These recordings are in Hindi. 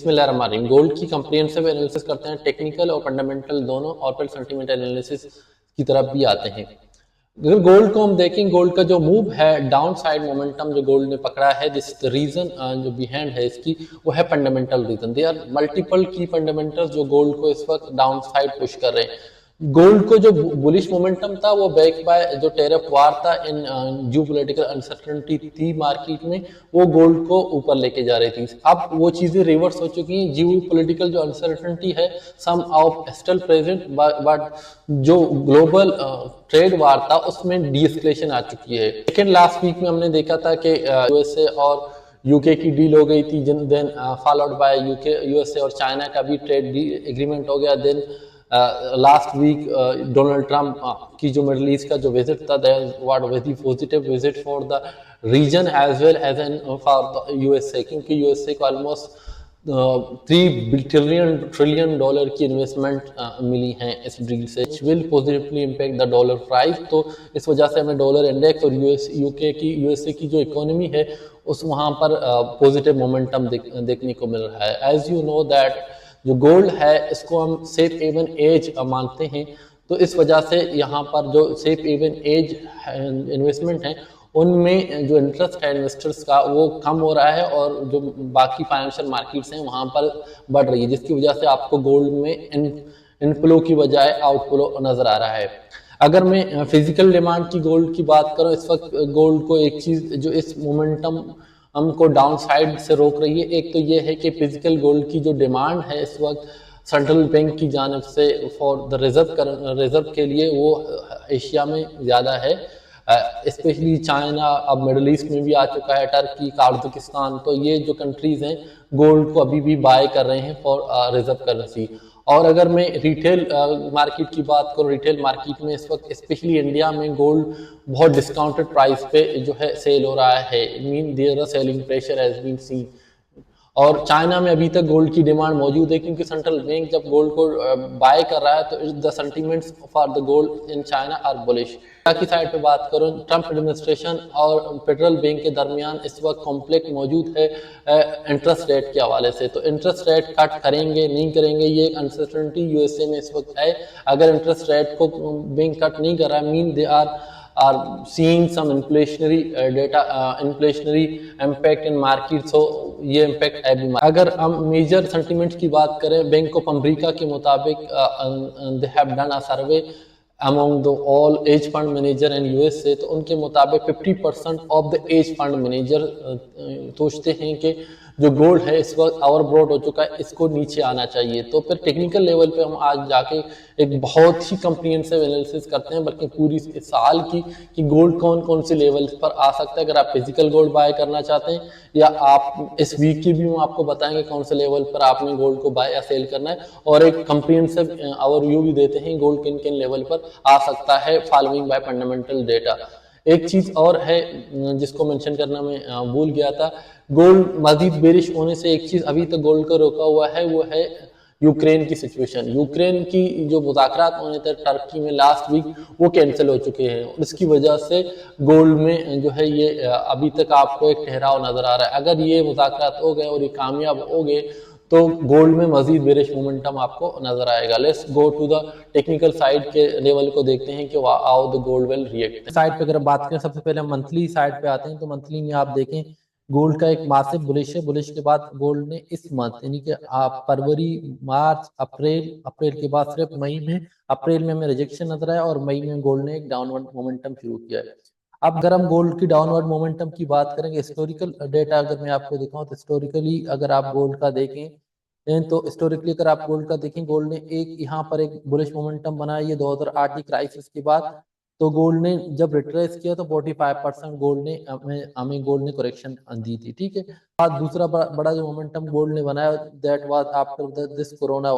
बिस्मिल्लाहिर्रहमानिर्रहीम। गोल्ड की कंप्रिहेंसिव एनालिसिस करते हैं, टेक्निकल और फंडामेंटल दोनों, और फिर सेंटीमेंटल एनालिसिस की तरफ भी आते हैं। अगर गोल्ड को हम देखें, गोल्ड का जो मूव है, डाउन साइड मोमेंटम जो गोल्ड ने पकड़ा है, दिस रीजन जो बिहाइंड है इसकी, वो है fundamental reason. They are multiple की फंडामेंटल्स जो गोल्ड को इस वक्त डाउन साइड पुश कर रहे हैं। गोल्ड को जो बुलिश मोमेंटम था वो बैक बाय जो टेरिफ वार था, इन जो पॉलिटिकल अनसर्टेनिटी थी मार्केट में, वो गोल्ड को ऊपर लेके जा रही थी। अब वो चीजें रिवर्स हो चुकी हैं। जियो पॉलिटिकल जो अनसर्टेनिटी है सम ऑफ स्टिल प्रेजेंट, बट जो ग्लोबल ट्रेड वार था उसमें डीएस्केलेशन आ चुकी है। सेकेंड लास्ट वीक में हमने देखा था कि यूएसए और यूके की डील हो गई थी, then followed by UK USA और चाइना का भी ट्रेड एग्रीमेंट हो गया। Then last week Donald Trump की जो मिडल ईस्ट का जो विजिट था, that was very positive visit for the region as well as an for the USA, क्योंकि यूएसए को ऑलमोस्ट $3 ट्रिलियन की इन्वेस्टमेंट मिली है इस डील से, will positively impact the dollar price. तो इस वजह से हमें डॉलर इंडेक्स और यूएसए की जो इकोनॉमी है उस वहाँ पर पॉजिटिव मोमेंटम देखने को मिल रहा है। एज यू नो दैट जो गोल्ड है इसको हम सेफ हेवन एज मानते हैं, तो इस वजह से यहाँ पर जो सेफ हेवन एज इन्वेस्टमेंट है उनमें जो इंटरेस्ट है इन्वेस्टर्स का वो कम हो रहा है, और जो बाकी फाइनेंशियल मार्केट्स हैं वहाँ पर बढ़ रही है, जिसकी वजह से आपको गोल्ड में इनफ्लो की बजाय आउटफ्लो नजर आ रहा है। अगर मैं फिजिकल डिमांड की गोल्ड की बात करूं, इस वक्त गोल्ड को एक चीज जो इस मोमेंटम हमको डाउन साइड से रोक रही है, एक तो ये है कि फिजिकल गोल्ड की जो डिमांड है इस वक्त सेंट्रल बैंक की जानब से फॉर द रिजर्व के लिए वो एशिया में ज़्यादा है, स्पेशली चाइना, अब मिडल ईस्ट में भी आ चुका है, टर्की, काजाकिस्तान। तो ये जो कंट्रीज हैं गोल्ड को अभी भी बाय कर रहे हैं फॉर रिजर्व करेंसी। और अगर मैं रिटेल मार्केट की बात करूँ, रिटेल मार्केट में इस वक्त स्पेशली इंडिया में गोल्ड बहुत डिस्काउंटेड प्राइस पे जो है सेल हो रहा है, mean there selling pressure has been seen. और चाइना में अभी तक गोल्ड की डिमांड मौजूद है, क्योंकि सेंट्रल बैंक जब गोल्ड को बाय कर रहा है तो the sentiments for the gold in China are bullish. की साइड पे बात करूं, ट्रंप एडमिनिस्ट्रेशन और फेडरल बैंक के दरमियान इस वक्त कॉन्फ्लिक्ट मौजूद है इंटरेस्ट रेट के हवाले से। तो इंटरेस्ट रेट कट करेंगे नहीं करेंगे, ये एक अनसर्टेनिटी यूएसए में इस वक्त है। अगर इंटरेस्ट रेट को बैंक कट नहीं कर रहा, mean they are seeing some inflationary inflationary impact in market, so ये impact है भी। अगर हम मेजर सेंटीमेंट्स की बात करें, बैंक ऑफ अमेरिका के मुताबिक they have done a survey among the all hedge fund manager in USA, तो उनके मुताबिक 50% of the hedge fund manager सोचते हैं कि जो गोल्ड है इस वक्त ओवरब्रॉट हो चुका है, इसको नीचे आना चाहिए। तो फिर टेक्निकल लेवल पे हम आज जाके एक बहुत ही कंप्रिहेंसिव एनालिसिस करते हैं, बल्कि पूरी साल की, कि गोल्ड कौन कौन से लेवल पर आ सकता है अगर आप फिजिकल गोल्ड बाय करना चाहते हैं, या आप इस वीक की भी हम आपको बताएंगे कौन से लेवल पर आपने गोल्ड को बाय या सेल करना है, और एक कंप्रिहेंसिव ओवरव्यू भी देते हैं गोल्ड किन किन लेवल पर आ सकता है फॉलोइंग बाय फंडामेंटल डेटा। एक चीज और है जिसको मेंशन करना मैं भूल गया था, गोल्ड मजीद बेरिश होने से एक चीज अभी तक गोल्ड को रोका हुआ है, वो है यूक्रेन की सिचुएशन। यूक्रेन की जो मुज़ाकरात होने थे टर्की में लास्ट वीक, वो कैंसिल हो चुके हैं, और इसकी वजह से गोल्ड में जो है ये अभी तक आपको एक ठहराव नजर आ रहा है। अगर ये मुज़ाकरात हो गए और ये कामयाब हो गए तो गोल्ड में मजीद बेरिश मोमेंटम आपको नजर आएगा। Let's go to the technical side के लेवल को देखते हैं कि how the gold will react. Side पे अगर बात करें, सबसे पहले मंथली साइड पे आते हैं, तो मंथली में आप देखें गोल्ड का एक मासिव बुलिश है। बुलिश के बाद गोल्ड ने इस मंथ यानी कि आप फरवरी, मार्च, अप्रैल के बाद सिर्फ मई में, अप्रैल में हमें रिजेक्शन नजर आया, और मई में गोल्ड ने एक डाउनवर्ड मोमेंटम शुरू किया है। अब अगर हम गोल्ड की डाउनवर्ड मोमेंटम की बात करेंगे, हिस्टोरिकल डेटा अगर मैं आपको दिखाऊं, तो हिस्टोरिकली अगर आप गोल्ड का देखें, तो हिस्टोरिकली अगर आप गोल्ड का देखें, गोल्ड ने एक यहाँ पर एक बुलिश मोमेंटम बनाया ये 2008 की क्राइसिस के बाद। तो गोल्ड ने जब रिट्रेस किया तो 45% गोल्ड ने हमें गोल्ड ने करेक्शन दी थी, ठीक है। बाद दूसरा बड़ा जो मोमेंटम गोल्ड ने बनाया, that was after this corona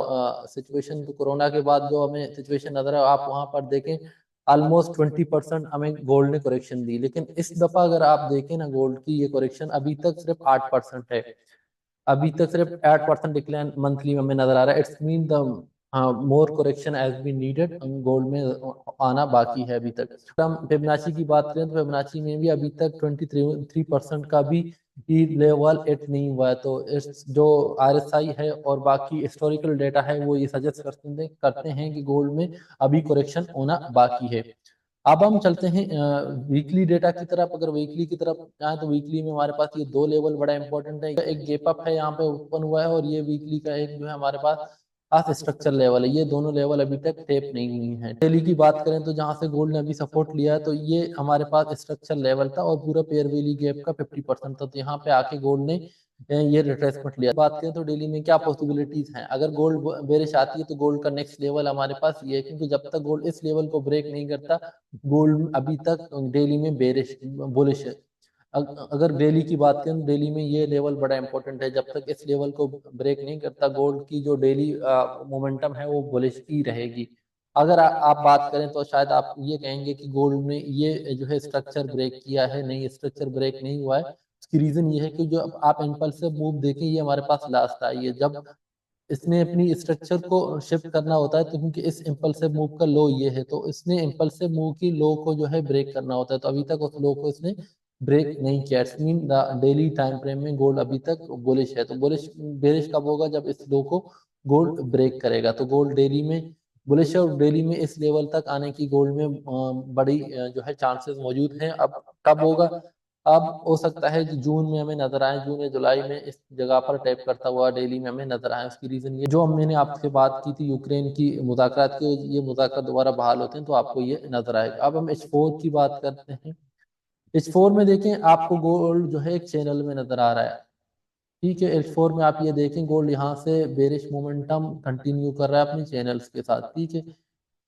situation. तो कोरोना के बाद जो हमें सिचुएशन नजर है, आप वहां पर देखें ऑलमोस्ट 20% हमें गोल्ड ने करेक्शन दी। लेकिन इस दफा अगर आप देखें ना, गोल्ड की ये करेक्शन अभी तक सिर्फ 8% है, अभी तक सिर्फ 8% डिक्लाइन मंथली में हमें नजर आ रहा है। इट्स मीन द हाँ, more correction as be needed, gold में आना बाकी है अभी तक। हम फिबोनाची की बात करें तो फिबोनाची में भी अभी तक 23% का भी लेवल एट नहीं हुआ है। तो इस जो RSI है और बाकी हिस्टोरिकल डेटा है वो ये सजेस्ट करते हैं कि गोल्ड में अभी करेक्शन होना बाकी है। अब हम चलते हैं वीकली डेटा की तरफ। अगर वीकली की तरफ जाए तो वीकली में हमारे पास ये दो लेवल बड़ा इंपॉर्टेंट है। एक गैप अप है यहाँ पे ओपन हुआ है, और ये वीकली का एक जो है हमारे पास आज स्ट्रक्चर लेवल है। ये दोनों लेवल अभी तक टेप नहीं हुई हैं। डेली की बात करें तो जहां से गोल्ड ने अभी सपोर्ट लिया है, तो ये हमारे पास स्ट्रक्चर लेवल था और पूरा पेयर वैल्यू गैप का 50% था। तो यहाँ पे आके गोल्ड ने ये रिट्रेसमेंट लिया। बात करें तो डेली में क्या पॉसिबिलिटीज हैं, अगर गोल्ड बेरिश आती है तो गोल्ड का नेक्स्ट लेवल हमारे पास ये है, क्योंकि जब तक गोल्ड इस लेवल को ब्रेक नहीं करता, गोल्ड अभी तक डेली में बेरिश बुलिश है। अगर डेली की बात करें, डेली में ये लेवल बड़ा इंपॉर्टेंट है। जब तक इस लेवल को ब्रेक नहीं करता, गोल्ड की जो डेली मोमेंटम है वो बुलिश ही रहेगी। अगर आप बात करें तो शायद आप ये कहेंगे कि गोल्ड ने ये जो है स्ट्रक्चर ब्रेक किया है। नहीं, स्ट्रक्चर ब्रेक नहीं हुआ है। उसकी रीजन ये है कि जो आप इम्पल्सिव मूव देखें, ये हमारे पास लास्ट आई है। जब इसने अपनी स्ट्रक्चर को शिफ्ट करना होता है, तो क्योंकि इस इम्पल्सिव मूव का लो ये है, तो इसने इम्पल्सिव मूव की लो को जो है ब्रेक करना होता है। तो अभी तक उस लो को इसने ब्रेक नहीं किया। It's mean daily time frame में गोल्ड अभी तक बुलिश है। तो बुलिश बेरिश कब होगा, जब इस लो को गोल्ड ब्रेक करेगा। तो गोल्ड डेली में बुलिश है, और डेली में इस लेवल तक आने की गोल्ड में बड़ी जो है चांसेस मौजूद हैं। अब कब होगा, अब हो सकता है कि जून में हमें नजर आए, जून या जुलाई में इस जगह पर टैप करता हुआ डेली में हमें नजर आए। उसकी रीजन ये जो मैंने आपसे बात की थी यूक्रेन की मुज़ाकरात की, ये मुज़ाकरात दोबारा बहाल होते हैं तो आपको ये नजर आएगा। अब हम H4 की बात करते हैं। H4 में देखें, आपको गोल्ड जो है एक चैनल में नजर आ रहा है। ठीक है, H4 में आप ये देखें, गोल्ड यहाँ से बेरिश मोमेंटम कंटिन्यू कर रहा है अपनी चैनल्स के साथ। ठीक है,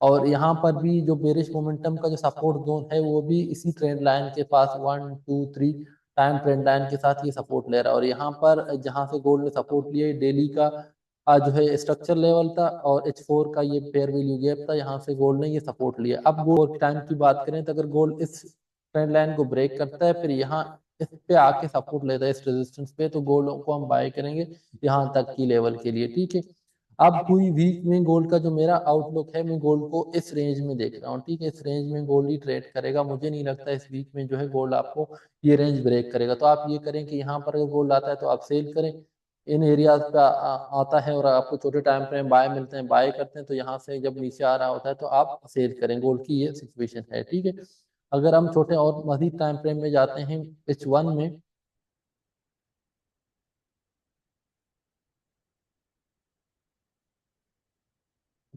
और यहाँ पर भी जो बेरिश मोमेंटम का जो सपोर्ट जोन है वो भी इसी ट्रेंड लाइन के पास 1 2 3 टाइम ट्रेंड लाइन के साथ ये सपोर्ट ले रहा है। और यहाँ पर जहाँ से गोल्ड ने सपोर्ट लिया, डेली का जो है स्ट्रक्चर लेवल था, और H4 का ये पेयर वैल्यू गैप था। यहाँ से गोल्ड ने ये सपोर्ट लिया। अब गोल्ड टाइम की बात करें तो अगर गोल्ड इस ट्रेंड लाइन को ब्रेक करता है, फिर यहाँ इस पे आके सपोर्ट लेता है इस रेजिस्टेंस पे, तो गोल्ड को हम बाय करेंगे यहाँ तक की लेवल के लिए। ठीक है, अब पूरी वीक में गोल्ड का जो मेरा आउटलुक है, मैं गोल्ड को इस रेंज में देख रहा हूँ। ठीक है, इस रेंज में गोल्ड ही ट्रेड करेगा। मुझे नहीं लगता इस वीक में जो है गोल्ड आपको ये रेंज ब्रेक करेगा। तो आप ये करें कि यहाँ पर अगर गोल्ड आता है तो आप सेल करें। इन एरियाज पे आता है और आपको छोटे टाइम फ्रेम बाय मिलते हैं, बाय करते हैं। तो यहाँ से जब नीचे आ रहा होता है तो आप सेल करें। गोल्ड की ये सिचुएशन है। ठीक है, अगर हम छोटे और मजीद टाइम फ्रेम में जाते हैं, H1 में,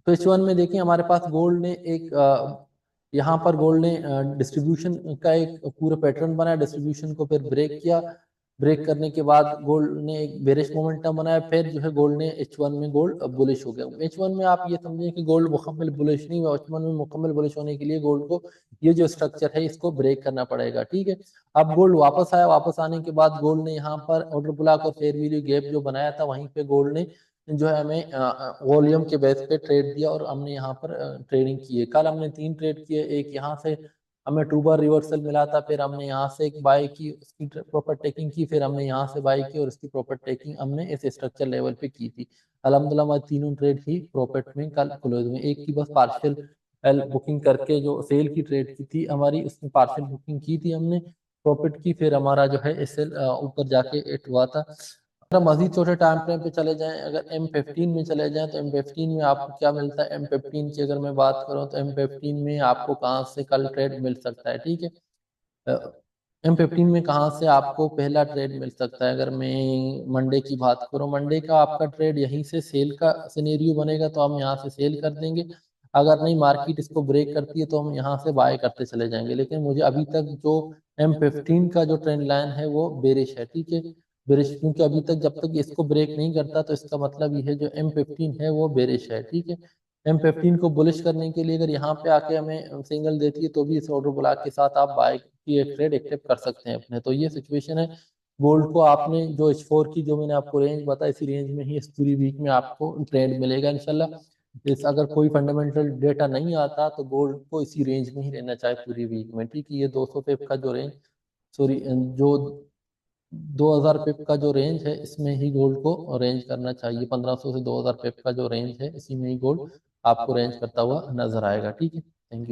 तो H1 में देखिए हमारे पास गोल्ड ने एक यहाँ पर गोल्ड ने डिस्ट्रीब्यूशन का एक पूरा पैटर्न बनाया, डिस्ट्रीब्यूशन को फिर ब्रेक किया। ब्रेक करने के बाद गोल्ड ने एक बेरिश मोमेंटम बनाया, फिर जो है गोल्ड ने H1 में गोल्ड बुलिश हो गया। H1 में आप ये समझें कि गोल्ड मुकम्मल बुलिश नहीं हुआ। H1 में मुकम्मल बुलिश होने के लिए गोल्ड को ये जो स्ट्रक्चर है इसको ब्रेक करना पड़ेगा। ठीक है, अब गोल्ड वापस आया। वापस आने के बाद गोल्ड ने यहाँ पर ऑर्डर ब्लॉक और फेयर वैल्यू गैप जो बनाया था, वहीं पे गोल्ड ने जो है हमें वॉल्यूम के बेस पे ट्रेड दिया, और हमने यहाँ पर ट्रेडिंग की है। कल हमने 3 ट्रेड किए। एक यहाँ से हमें 2 बार रिवर्सल मिला था, फिर हमने यहाँ से एक बाय की, उसकी प्रॉपर टेकिंग की, फिर हमने यहाँ से बाय की और उसकी प्रॉपर टेकिंग हमने इस स्ट्रक्चर लेवल पे की थी। अल्हम्दुलिल्लाह हमारी तीनों ट्रेड ही प्रॉफिट में कल क्लोज में। एक की बस पार्शियल बुकिंग करके जो सेल की ट्रेड की थी हमारी, उसमें पार्शियल बुकिंग की थी हमने, प्रॉफिट की, फिर हमारा जो है इस ऊपर जाके एट हुआ था। अगर मजीद छोटे टाइम फ्रेम पे चले जाएं, अगर M15 में चले जाएं, तो M15 में आपको क्या मिलता है। M15 की अगर मैं बात करूं तो M15 में आपको कहाँ से कल ट्रेड मिल सकता है। ठीक है, M15 में कहाँ से आपको पहला ट्रेड मिल सकता है। अगर मैं मंडे की बात करूं, मंडे का आपका ट्रेड यहीं से सेल का सिनेरियो बनेगा, तो हम यहाँ से सेल कर देंगे। अगर नहीं, मार्केट इसको ब्रेक करती है, तो हम यहाँ से बाय करते चले जाएंगे। लेकिन मुझे अभी तक जो M15 का जो ट्रेंड लाइन है वो बेरिश है। ठीक है, बेरिश, क्योंकि अभी तक जब तक इसको ब्रेक नहीं करता, तो इसका मतलब ये है जो M15 है वो बेरिश है। ठीक है, M15 को बुलिश करने के लिए अगर यहाँ पे आके हमें सिग्नल देती है, तो भी इस ऑर्डर ब्लॉक के साथ आप बाय की एक ट्रेड एक्टिव कर सकते हैं अपने। तो ये सिचुएशन है। गोल्ड को आपने जो H4 की जो मैंने आपको रेंज बताया, इसी रेंज में ही इस पूरी वीक में आपको ट्रेड मिलेगा इंशाल्लाह। इस अगर कोई फंडामेंटल डेटा नहीं आता, तो गोल्ड को इसी रेंज में ही रहना चाहिए पूरी वीक में। ठीक है, ये 200 पिप का जो रेंज, सॉरी, जो 2000 पिप का जो रेंज है इसमें ही गोल्ड को रेंज करना चाहिए। 1500 से 2000 पिप का जो रेंज है इसी में ही गोल्ड आपको रेंज करता हुआ नजर आएगा। ठीक है, थैंक यू।